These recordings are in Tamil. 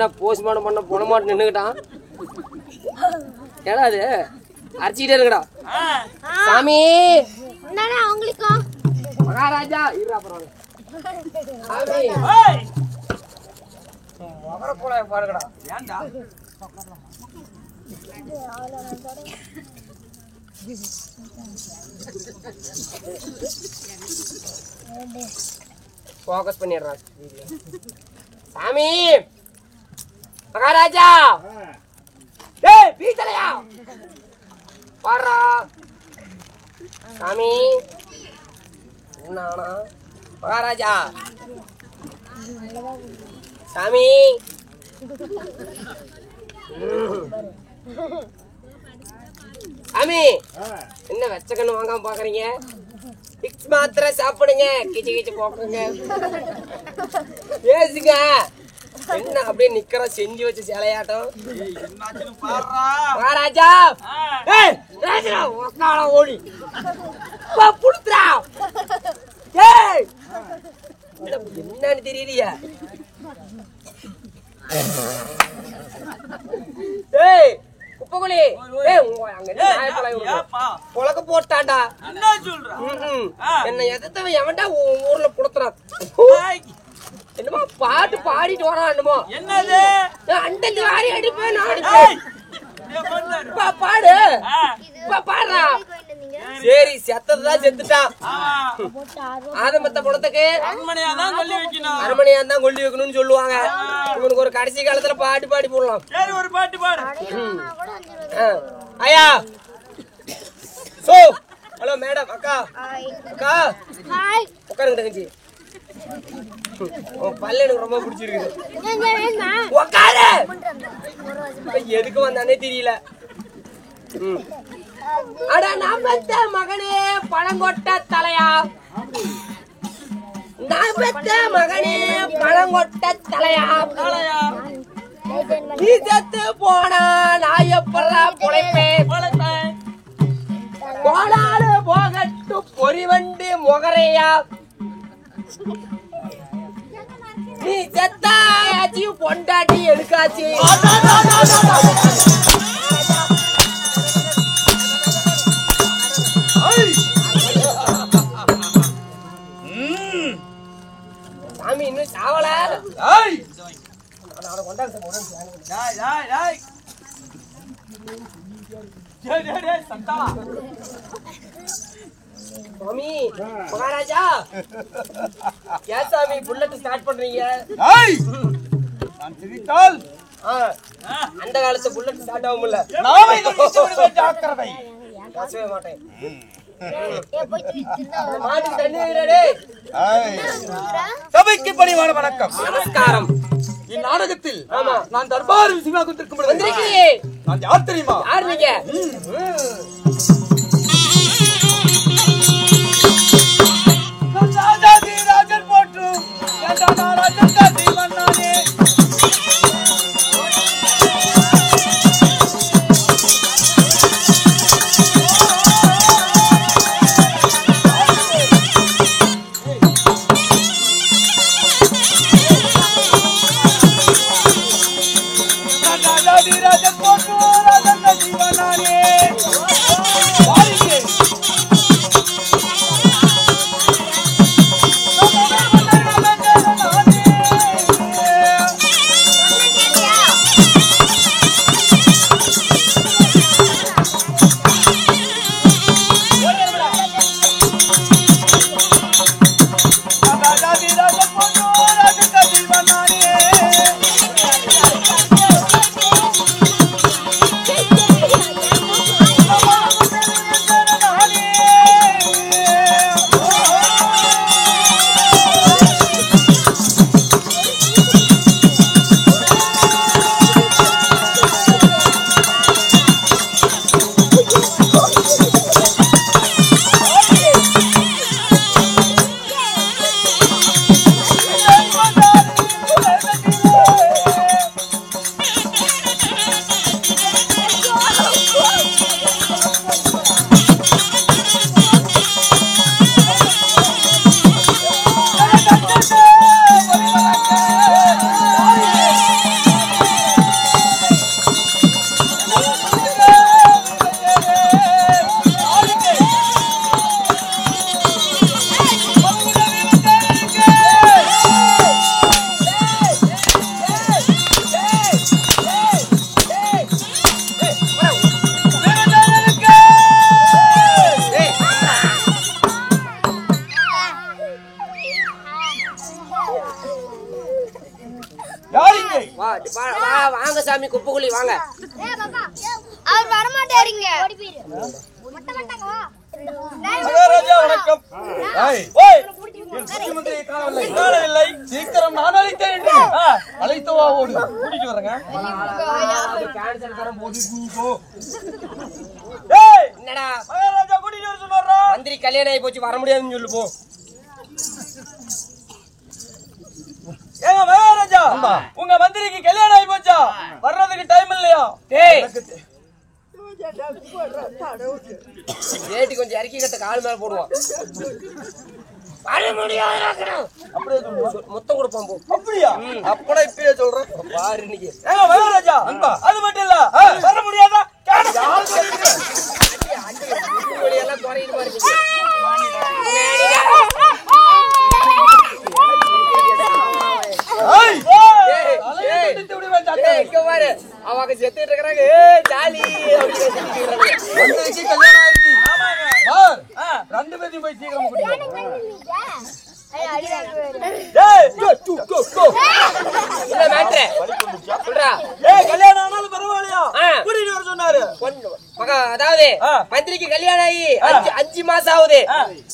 ஏன்டா போஸ்ட்மார்ட்டம் பண்ண போன மாட்டு நின்னுக்கிட்டான் ஏடா அது அரைச்சிக்கிட்டே இருக்கடா சாமி அவங்களுக்கும் மகாராஜா இருடா பரவாயில்ல சாமி மகர போல பாருங்கடா ஏன்டா ஃபோக்கஸ் பண்ணிடுறா சாமி மகாராஜா டேய் பீத்தலையா பாடுறா சாமி நானா மகாராஜா சாமி சாமி என்ன வெச்ச கண்ணு வாங்காம பாக்குறீங்க பிக்ஸ் மாத்திரை சாப்பிடுங்க கிச்சு கிச்சு போக்குங்க பேசுங்க என்ன அப்படியே நிக்கிற செஞ்சு வச்ச சேலையாட்டம் மகாராஜா ஓடி புடுத்துறா என்னன்னு தெரியலையா குப்பகுலி உலக போட்டாண்டா என்ன எதத்தவன் எவன்டா ஊர்ல புடுத்துறான் என்னமோ பாட்டு பாடிட்டு வரான் என்னமோ என்னது அண்டல் வாரி அடிப்பேன் நான் அடிப்பேன் பாடு பாடுறா சரி செத்ததான் செத்துட்டான் ஆதமத்த படத்துக்கு அரமணியா தான் கொல்லி வைக்கணும்னு சொல்லுவாங்க இவனுக்கு ஒரு கடைசி காலத்துல பாட்டு பாடி போடலாம் ஒரு பாட்டு பாடு ஐயா சோ ஹலோ மேடம் அக்கா அக்கா உட்காருங்க தங்கச்சி பல்ல எனக்கு ரொம்ப பிடிச்சிருக்கு எதுக்கு வந்தானே தெரியல அட நான் பெத்த மகனே பழங்கொட்ட தலையா நான் பெத்த மகனே பழங்கொட்ட தலையா நீ செத்து போனா நான் எப்படா பொழைப்பேன் போனாலு போகட்டு பொறிவண்டி முகரையா நீ செத்தாச்சி பொண்டாட்டி எடுக்காச்சு சாமி இன்னும் சாவல சாமி மகாராஜா ஏன் சாமி புல்லட் ஸ்டார்ட் பண்றீங்க அந்த காலத்து புல்லட் ஸ்டார்ட் ஆகும்ல பேசவே மாட்டேன் சபைக்கு பணிவான வணக்கம் நமஸ்காரம் இந்நாடகத்தில் நான் தர்பார் விஷயமாக வந்திருக்கும் நான் யார் தெரியுமா யார் நீங்க ராஜன் போட்டு ராஜன் மன்னானே ராஜன் போட்டு ராஜன் மன்னானே சாமி குப்பைக்குழி வாங்க. அவர் வர மாட்டாருங்க. மகாராஜா வணக்கம். காணவில்லை. சீக்கிரம் நான் அழைத்தேன் என்று அழைத்து வா, ஓடு. கூட்டிட்டு வரேங்க. என்னடா மகாராஜா கூட்டிட்டு வர சொன்னாரா? மந்திரி கல்யாணம் ஆகி போச்சு, வர முடியாதுன்னு சொல்லு போ. ஏங்க மகாராஜா, உங்க மந்திரிக்கு கல்யாணம் ஆகி போச்சா? வர்றதுக்கு டைம் இல்லையா? ஏட்டி கொஞ்சம் இறக்கி கட்ட கால் மேல போடுவான். வர முடியாது மொத்தம் கொடுப்பான் போ. அப்படியா? அப்பட இப்பயே சொல்றேன் பாரு இன்னைக்கு. ஏங்க மகாராஜா, அது மட்டும் இல்ல, வர முடியாதா? எல்லாம் குறையிட்டு பாருங்க. அவங்க செத்துட்டு இருக்கிறாங்க. ஜாலி ரெண்டு பேரையும் போய் சீக்கிரம் கல்யாணம் ஆனாலும் பரவாயில்லையா? கூட்டிட்டு வர சொன்னாரு. அதாவது மந்திரிக்கு கல்யாணம் ஆகி 5 மாசம் ஆகுது.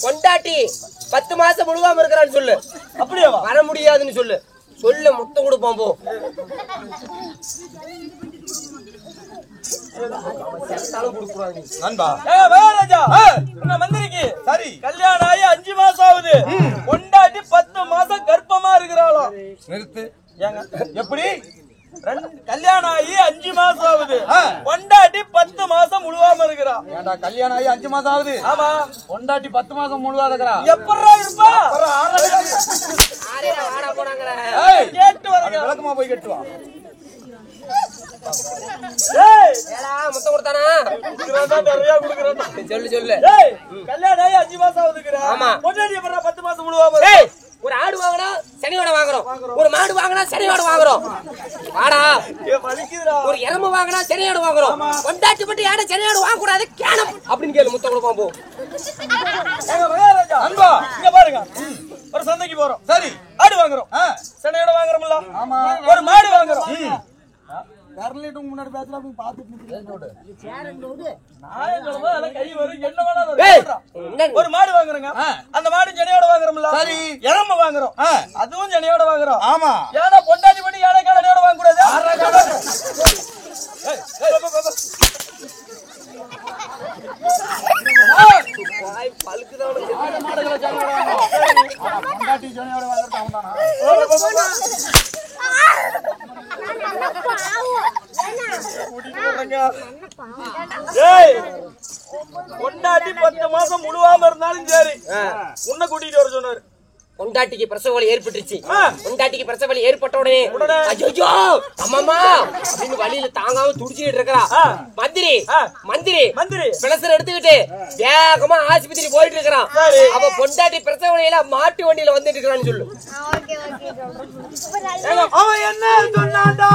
கொண்டாட்டி 10 மாசம் முழுகாம இருக்கிறான்னு சொல்லு. அப்படியா? வர முடியாதுன்னு சொல்லு. சொல்லு மொத்தம் கொடுப்போம் போ. உங்க மந்திரிக்கு சரி கல்யாணம் ஆகி 5 மாசம் ஆகுது. கொண்டாட்டி 10 மாசம் கர்ப்பமா இருக்கிறாளோ? நிறுத்து. ஏங்க எப்படி? கல்யாணம் ஆகி 5 மாசம் ஆகுது. கொண்டாட்டி 10 மாசம் முழுவாம இருக்கிறா. ஏண்டா கல்யாணம் ஆகி 5 மாசம் ஆகுது? ஆமா. கொண்டாட்டி 10 மாசம் முழுவா இருக்கிறா. எப்பறா இருப்பா? கேட்டு வரங்க. விளக்கமா போய் கேட்டு வா. மொத்தம் கொடுத்தானா? சொல்லு சொல்லு. கல்யாணம் ஆகி 5 மாசம் ஆகுதுக்குறா. ஆமா. கொண்டாட்டி எப்பறா 10 மாசம் முழுவாம? ஒரு ஆடு வாங்கினா சனியோட வாங்குறோம், ஒரு மாடு வாங்கினா சனியோட வாங்குறோம். ஆடா ஒரு எறும்பு வாங்கினா சனியோட வாங்குறோம். கொண்டாட்டி மட்டும் யாரும் சனியோட வாங்க கூடாது கேனம் அப்படின்னு கேளு. முத்த கொடுப்போம் போ. அன்பா இங்க பாருங்க, ஒரு சந்தைக்கு போறோம். சரி, ஆடு வாங்குறோம். சனியோட வாங்குறோம்ல. ஆமா. ஒரு மாடு வாங்குறோம். முன்னாடி பேசல ஒரு மாடு வாங்குறோங்க. அந்த மாடு ஜனையோட வாங்குறோம்ல. சரி, எறும்பு வாங்குறோம். அதுவும் ஜனையோட வாங்குறோம். ஆமா. ஏன்னா பொண்டாட்டி பண்ணி ஏழை காலையோட வாங்க கூடாது. கொண்டாட்டி 10 மாசம் முழுவாம இருந்தாலும் சரி உன்னை கூட்டிட்டு வர சொன்னாரு. கொண்டாட்டிக்கு பிரசவ வலி ஏற்பட்டுருச்சு. கொண்டாட்டிக்கு பிரசவ வலி ஏற்பட்ட உடனே ஐயோ அம்மாமா அப்படின்னு வழியில தாங்காம துடிச்சிட்டு இருக்கா. மந்திரி மந்திரி மந்திரி பிளசர் எடுத்துக்கிட்டு வேகமா ஆஸ்பத்திரி போயிட்டு இருக்கிறான். அவ கொண்டாட்டி பிரசவ வலியில மாட்டு வண்டியில வந்துட்டு இருக்கிறான்னு சொல்லு. அவன் என்ன சொன்னான்டா?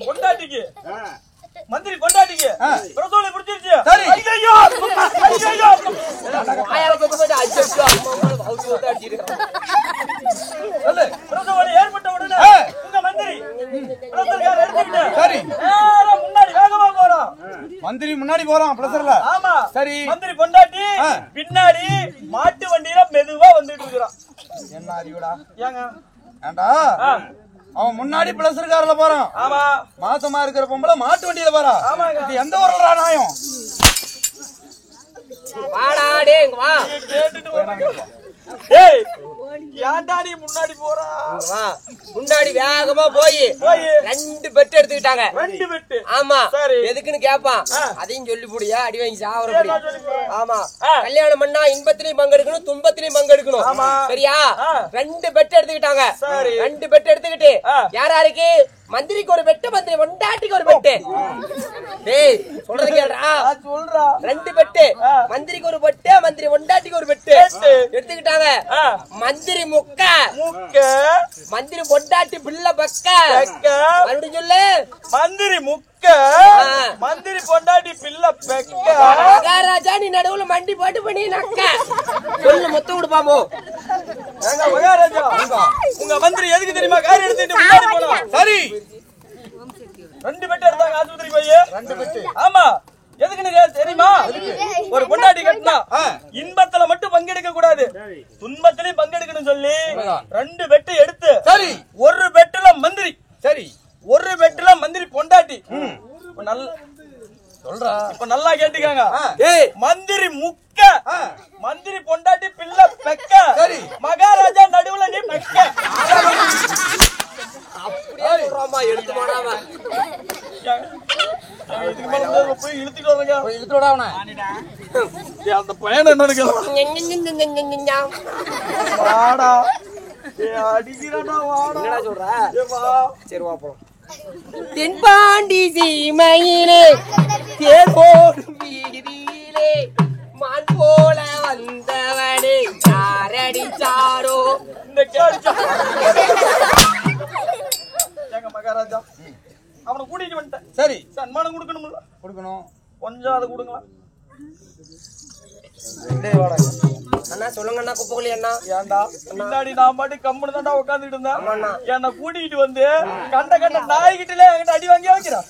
கொண்டாட்டிக்கு மந்திரி கொண்டாட்டிக்கு பிரசவலை பிடிச்சிருச்சு. பிரசவலை ஏற்பட்ட உடனே உங்க மந்திரி முன்னாடி வேகமா போறான். மந்திரி முன்னாடி போறான் பிரசர்ல. ஆமா. சரி, மந்திரி கொண்டாட்டி பின்னாடி மாட்டு வண்டியில மெதுவா வந்துட்டு இருக்கிறான். என்ன அறிவுடா? ஏங்க ஏண்டா அவன் முன்னாடி பிளஸர் கார்ல போறான். ஆமா. மாசமா இருக்கிற பொம்பளை மாட்டு வண்டியில போறான். இது எந்த ஊர்ல நியாயம்? வாடா டேய் வா. கேட்டுட்டு ஏய் யாண்டாடி முன்னாடி போறா. வா. முன்னாடி வேகமா போய் 2 பெட் எடுத்துக்கிட்டாங்க. 2 பெட். ஆமா. எதுக்குன்னு கேப்பான். அதையும் சொல்லி போடியா அடி வாங்கி சாவறபடி. ஆமா. கல்யாணம் பண்ணா இன்பத்திலையும் பங்கெடுக்கணும், துன்பத்திலையும் பங்கெடுக்கணும். சரியா? 2 பெட் எடுத்துக்கிட்டாங்க. 2 பெட் எடுத்துக்கிட்டு யார் யாருக்கு மந்திரிக்கு ஒரு பெட்டு, மந்திரி பொண்டாட்டிக்கு ஒரு பெட்டு. டேய் சொல்றது கேளுடா. சொல்றா. 2 பெட்டு. மந்திரிக்கு ஒரு பெட்டு, மந்திரி பொண்டாட்டிக்கு ஒரு பெட்டு எடுத்துக்கிட்டாங்க. மந்திரி முக்க மந்திரி பொண்டாட்டி பிள்ளை பக்க மறுபடியும் சொல்லு. மந்திரி முக்க மந்திரி பொண்டாட்டி பிள்ளை பெக்க. மகாராஜா நீ நடுவுல மண்டி போட்டு பண்ணி நக்க சொல்லு. மொத்தம் கொடுப்பாமோ மகாராஜா உங்க மந்திரி எதுக்கு தெரியுமா கார் எடுத்துட்டு முன்னாடி போனா? சரி 2 பெட்டு எடுத்தாங்க ஆஸ்பத்திரி போய். 2 பெட்டு. ஆமா எதுக்குன்னு தெரியுமா? ஒரு பொண்டாட்டி கட்டினா இன்பத்துல மட்டும் பங்கெடுக்க கூடாது, துன்பத்திலையும் பங்கெடுக்கணும் சொல்லி 2 பெட்டு எடுத்து. சரி ஒரு பெட்டுல மந்திரி. சரி ஒரு பெட்டுல மந்திரி பொண்டாட்டி. சொல்றா இப்ப நல்லா கேட்டுக்காங்க. மந்திரி முக்க மந்திரி பொண்டாட்டி பிள்ளை பெக்க. சரி மகாராஜா நடுவுல நீ பெக்க. எடுத்து போடாம போய் இழுத்துட்டு வரங்க. இழுத்து விட அவன அந்த பையன் என்னன்னு அடிக்கிறானா? வாடா சொல்ற. சரி வாப்போம். தென்பாண்டி சீமையிலே தேர்வோடும் வீதியிலே மான் போல வந்தவனே யாரடிச்சாரோ இந்த கேடிச்சா மகாராஜா அவனை கூட்டிட்டு வந்துட்டேன். சரி சன்மானம் கொடுக்கணும்ல? கொடுக்கணும். கொஞ்சம் அதை கொடுங்களா? அண்ணா சொல்லுங்க அண்ணா. குப்பைகளி அண்ணா. ஏன்டா முன்னாடி நான் பாட்டு கம்முன்னு தான்டா உட்காந்துட்டு இருந்தேன். என்னை கூட்டிகிட்டு வந்து கண்ட கண்ட நாய்கிட்டே என்கிட்ட அடி வாங்கி வைக்கிறான்.